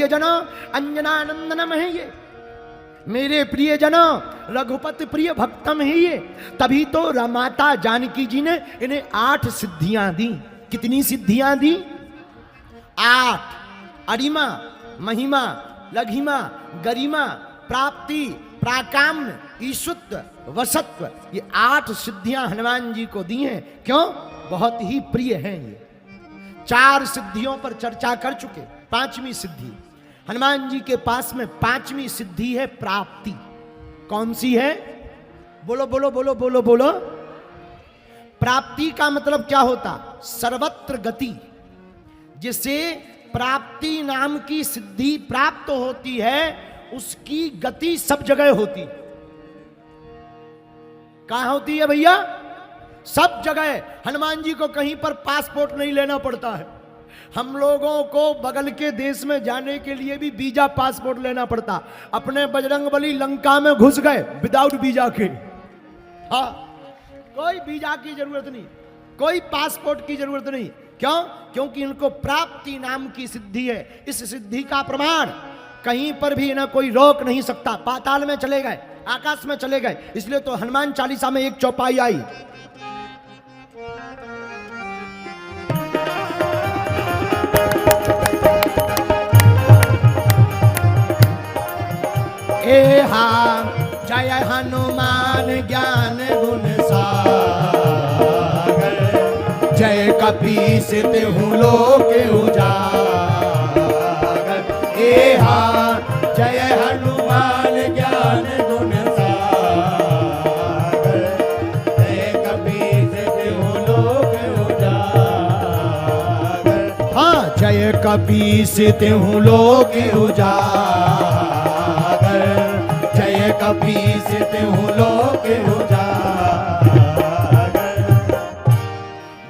प्रियजनों अंजनानंदनम है ये, मेरे प्रियजनों रघुपति प्रिय भक्तम है ये। तभी तो माता जानकी जी ने इन्हें 8 सिद्धियां दी। कितनी सिद्धियां दी? 8। अरिमा, महिमा, लघिमा, गरिमा, प्राप्ति, प्राकाम्य, ईशुत्व, वसत्व, ये 8 सिद्धियां हनुमान जी को दी हैं। क्यों? बहुत ही प्रिय हैं ये। 4 सिद्धियों पर चर्चा कर चुके। 5वीं सिद्धि हनुमान जी के पास में 5वीं सिद्धि है प्राप्ति। कौन सी है? बोलो बोलो बोलो बोलो बोलो। प्राप्ति का मतलब क्या होता? सर्वत्र गति। जिसे प्राप्ति नाम की सिद्धि प्राप्त होती है उसकी गति सब जगह होती। कहां होती है भैया? सब जगह। हनुमान जी को कहीं पर पासपोर्ट नहीं लेना पड़ता है। हम लोगों को बगल के देश में जाने के लिए भी वीजा पासपोर्ट लेना पड़ता। अपने बजरंगबली लंका में घुस गए विदाउट वीजा के। हाँ, कोई वीजा की जरूरत नहीं, कोई पासपोर्ट की जरूरत नहीं। क्यों? क्योंकि इनको प्राप्ति नाम की सिद्धि है। इस सिद्धि का प्रमाण कहीं पर भी इन्हें कोई रोक नहीं सकता। पाताल में चले गए, आकाश में चले गए। इसलिए तो हनुमान चालीसा में एक चौपाई आई, ए हा जय हनुमान ज्ञान गुण सागर, जय कपीस तिहुँ लोक उजागर। ए हा जय हनुमान ज्ञान गुण सागर, जय कपीस तिहुँ लोक उजागर। हाँ, जय कपीस तिहुँ लोक उजागर, जय कपीस तिहुँ लोक उजागर।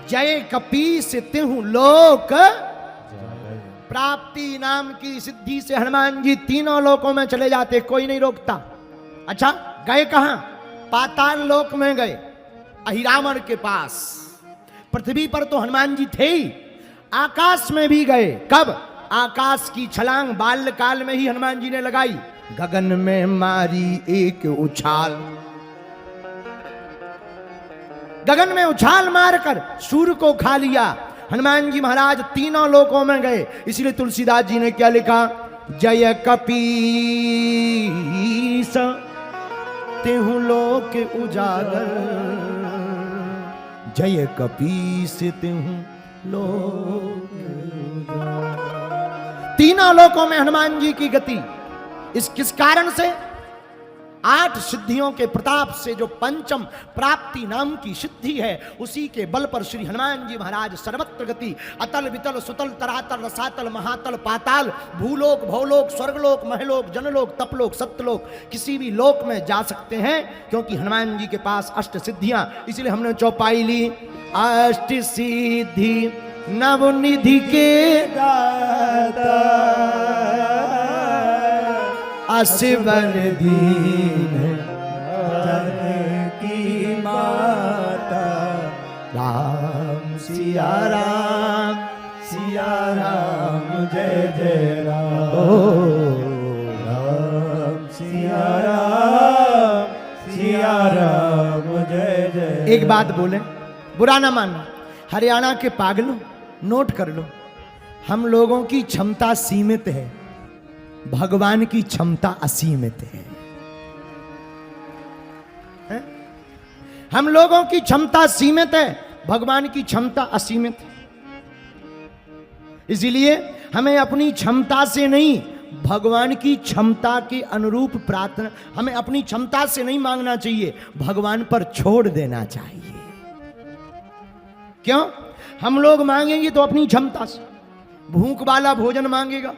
जय कपीस तिहुँ लोक। प्राप्ति नाम की सिद्धि से हनुमान जी तीनों लोकों में चले जाते, कोई नहीं रोकता। अच्छा, गए कहां? पाताल लोक में गए, अहिरावण के पास। पृथ्वी पर तो हनुमान जी थे ही, आकाश में भी गए। कब? आकाश की छलांग बाल्यकाल में ही हनुमान जी ने लगाई। गगन में मारी एक उछाल, गगन में उछाल मारकर सूर्य को खा लिया। हनुमान जी महाराज तीनों लोकों में गए। इसलिए तुलसीदास जी ने क्या लिखा? जय कपीस तिहुँ लोक उजागर, जय कपीस तिहुँ लोक उजागर। तीनों लोकों में हनुमान जी की गति। इस किस कारण से? 8 सिद्धियों के प्रताप से जो पंचम प्राप्ति नाम की सिद्धि है, उसी के बल पर श्री हनुमान जी महाराज सर्वत्र गति, अतल वितल सुतल तरातल रसातल महातल पाताल, भूलोक भवलोक स्वर्गलोक महलोक जनलोक तपलोक सत्यलोक, किसी भी लोक में जा सकते हैं। क्योंकि हनुमान जी के पास 8 सिद्धियां। इसलिए हमने चौपाई ली, 8 सिद्धि नवनिधि के दाता, असवर दीन की माता। राम सिया राम जय जय राम, ओ राम सिया राम जय जय। एक बात बोले, बुरा ना मानना। हरियाणा के पागलों, नोट कर लो, हम लोगों की क्षमता सीमित है, भगवान की क्षमता असीमित है। हम लोगों की क्षमता सीमित है, भगवान की क्षमता असीमित है। इसलिए हमें अपनी क्षमता से नहीं, भगवान की क्षमता के अनुरूप प्रार्थना, हमें अपनी क्षमता से नहीं मांगना चाहिए, भगवान पर छोड़ देना चाहिए। क्यों? हम लोग मांगेंगे तो अपनी क्षमता से। भूख वाला भोजन मांगेगा,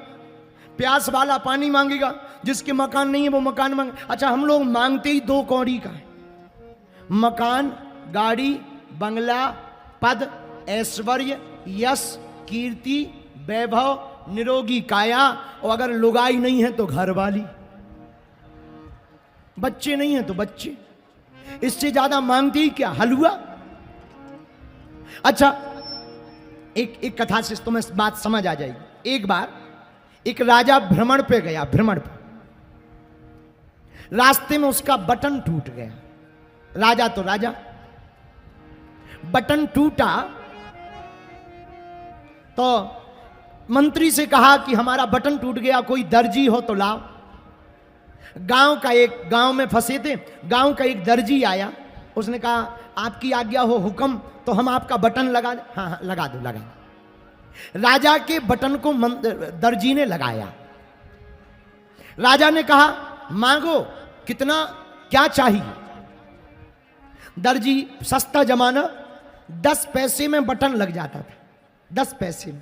प्यास वाला पानी मांगेगा, जिसके मकान नहीं है वो मकान मांगे। अच्छा, हम लोग मांगते ही 2 कौड़ी का है, मकान, गाड़ी, बंगला, पद, ऐश्वर्य, यश, कीर्ति, वैभव, निरोगी काया, और अगर लुगाई नहीं है तो घर वाली, बच्चे नहीं है तो बच्चे। इससे ज्यादा मांगते ही क्या? हलवा। अच्छा, एक कथा से तुम्हें बात समझ आ जाएगी। एक बार एक राजा भ्रमण पे गया, भ्रमण पे। रास्ते में उसका बटन टूट गया। राजा तो राजा, बटन टूटा तो मंत्री से कहा कि हमारा बटन टूट गया, कोई दर्जी हो तो लाओ। गांव में फंसे थे, गांव का एक दर्जी आया। उसने कहा आपकी आज्ञा हो हुक्म तो हम आपका बटन लगा दें। हाँ हाँ लगा दो, लगा दो। राजा के बटन को दर्जी ने लगाया। राजा ने कहा मांगो, कितना क्या चाहिए? दर्जी, सस्ता जमाना, 10 पैसे में बटन लग जाता था, 10 पैसे में।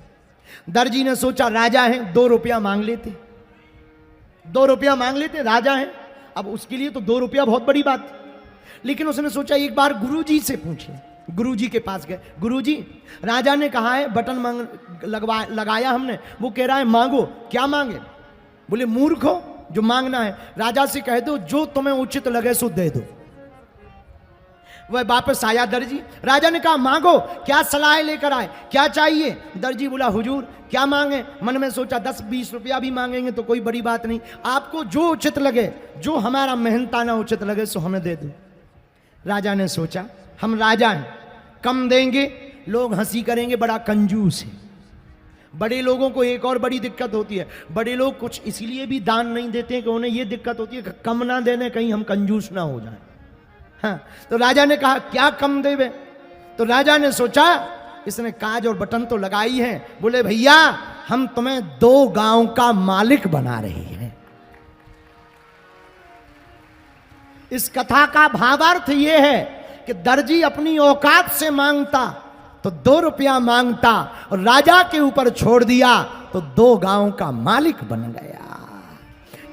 दर्जी ने सोचा राजा है, 2 रुपया मांग लेते, 2 रुपया मांग लेते, राजा है। अब उसके लिए तो 2 रुपया बहुत बड़ी बात। लेकिन उसने सोचा एक बार गुरुजी से पूछे। गुरुजी के पास गए। गुरुजी, राजा ने कहा है बटन लगाया हमने, वो कह रहा है मांगो। क्या मांगे? बोले मूर्ख हो, जो मांगना है राजा से कह दो, जो तुम्हें उचित लगे सो दे दो। वह वापस आया दर्जी। राजा ने कहा मांगो, क्या सलाह लेकर आए, क्या चाहिए? दर्जी बोला हुजूर क्या मांगे? मन में सोचा 10-20 रुपया भी मांगेंगे तो कोई बड़ी बात नहीं, आपको जो उचित लगे, जो हमारा मेहनताना उचित लगे सो हमें दे दो। राजा ने सोचा हम राजा हैं, कम देंगे लोग हंसी करेंगे, बड़ा कंजूस है। बड़े लोगों को एक और बड़ी दिक्कत होती है, बड़े लोग कुछ इसलिए भी दान नहीं देते हैं कि उन्हें यह दिक्कत होती है कि कम ना देने, कहीं हम कंजूस ना हो जाए। हाँ, तो राजा ने कहा क्या कम देवे? तो राजा ने सोचा इसने काज और बटन तो लगाई है। बोले भैया हम तुम्हें 2 गांव का मालिक बना रहे हैं। इस कथा का भावार्थ यह है कि दर्जी अपनी औकात से मांगता तो 2 रुपया मांगता, और राजा के ऊपर छोड़ दिया तो 2 गांव का मालिक बन गया।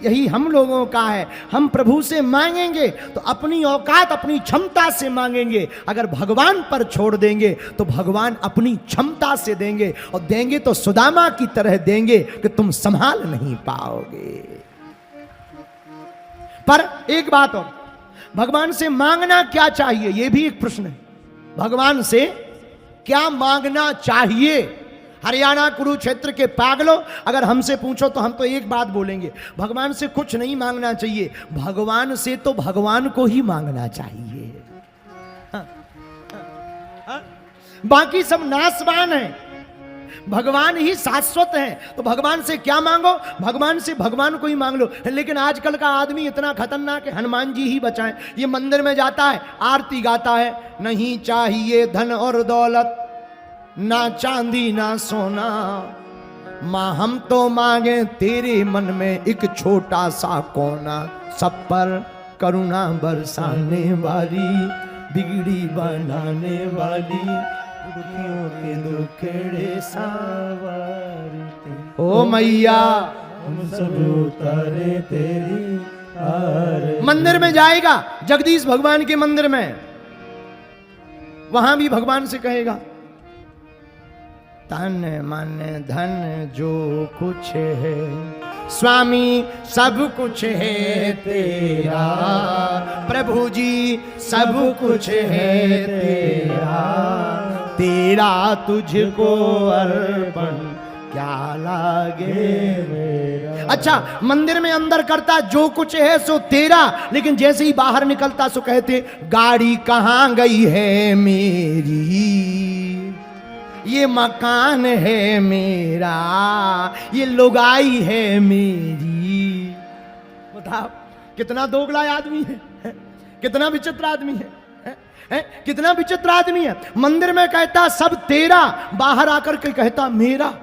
यही हम लोगों का है। हम प्रभु से मांगेंगे तो अपनी औकात, अपनी क्षमता से मांगेंगे। अगर भगवान पर छोड़ देंगे तो भगवान अपनी क्षमता से देंगे, और देंगे तो सुदामा की तरह देंगे कि तुम संभाल नहीं पाओगे। पर एक बात और, भगवान से मांगना क्या चाहिए, यह भी एक प्रश्न है। भगवान से क्या मांगना चाहिए? हरियाणा कुरुक्षेत्र के पागलों, अगर हमसे पूछो तो हम तो एक बात बोलेंगे, भगवान से कुछ नहीं मांगना चाहिए। भगवान से तो भगवान को ही मांगना चाहिए। हाँ, हाँ, बाकी सब नाशवान है, भगवान ही शाश्वत है। तो भगवान से क्या मांगो? भगवान से भगवान को ही मांग लो। लेकिन आजकल का आदमी इतना खतरनाक है, हनुमान जी ही बचाएं। ये मंदिर में जाता है, आरती गाता है, नहीं चाहिए धन और दौलत, ना चांदी ना सोना, मां हम तो मांगे तेरे मन में एक छोटा सा कोना, सब पर करुणा बरसाने वाली, बिगड़ी बनाने वाली, दुखियों के दुखड़े सावरती, ओ मैया हम सब उतारे तेरी आरती। मंदिर में जाएगा, जगदीश भगवान के मंदिर में, वहां भी भगवान से कहेगा तन मन धन जो कुछ है स्वामी सब कुछ है तेरा, प्रभु जी सब कुछ है तेरा, तेरा तुझको अर्पण क्या लागे मेरा। अच्छा, मंदिर में अंदर करता जो कुछ है सो तेरा, लेकिन जैसे ही बाहर निकलता सो कहते गाड़ी कहाँ गई है मेरी, ये मकान है मेरा, ये लुगाई है मेरी। बताओ कितना दोगला आदमी है, कितना विचित्र आदमी है, कितना विचित्र आदमी है। मंदिर में कहता सब तेरा, बाहर आकर के कहता मेरा।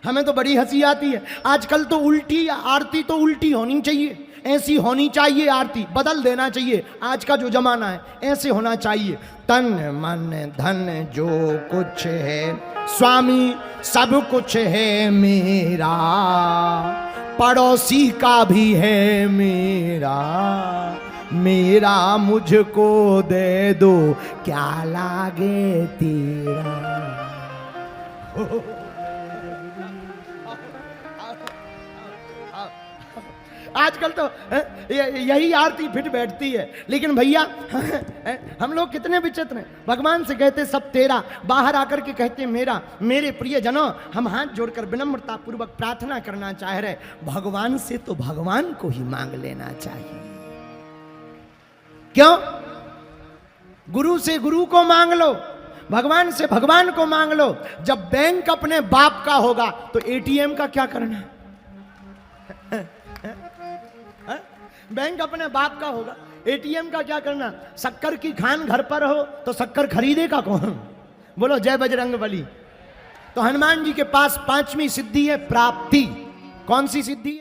हमें तो बड़ी हंसी आती है। आजकल तो उल्टी आरती तो उल्टी होनी चाहिए, ऐसी होनी चाहिए आरती, बदल देना चाहिए। आज का जो जमाना है ऐसे होना चाहिए। तन मन धन जो कुछ है स्वामी सब कुछ है मेरा, पड़ोसी का भी है मेरा, मेरा मुझको दे दो क्या लागे तेरा। आजकल तो यही आरती फिट बैठती है। लेकिन भैया हम लोग कितने विचित्र हैं। भगवान से कहते सब तेरा, बाहर आकर के कहते मेरा। मेरे प्रिय जनों, हम हाथ जोड़कर विनम्रता पूर्वक प्रार्थना करना चाह रहे, भगवान से तो भगवान को ही मांग लेना चाहिए। क्यों? गुरु से गुरु को मांग लो, भगवान से भगवान को मांग लो। जब बैंक अपने बाप का होगा तो एटीएम का क्या करना? बैंक अपने बाप का होगा, एटीएम का क्या करना? शक्कर की खान घर पर हो तो शक्कर खरीदेगा कौन? बोलो जय बजरंगबली। तो हनुमान जी के पास पांचवी सिद्धि है प्राप्ति। कौन सी सिद्धि है?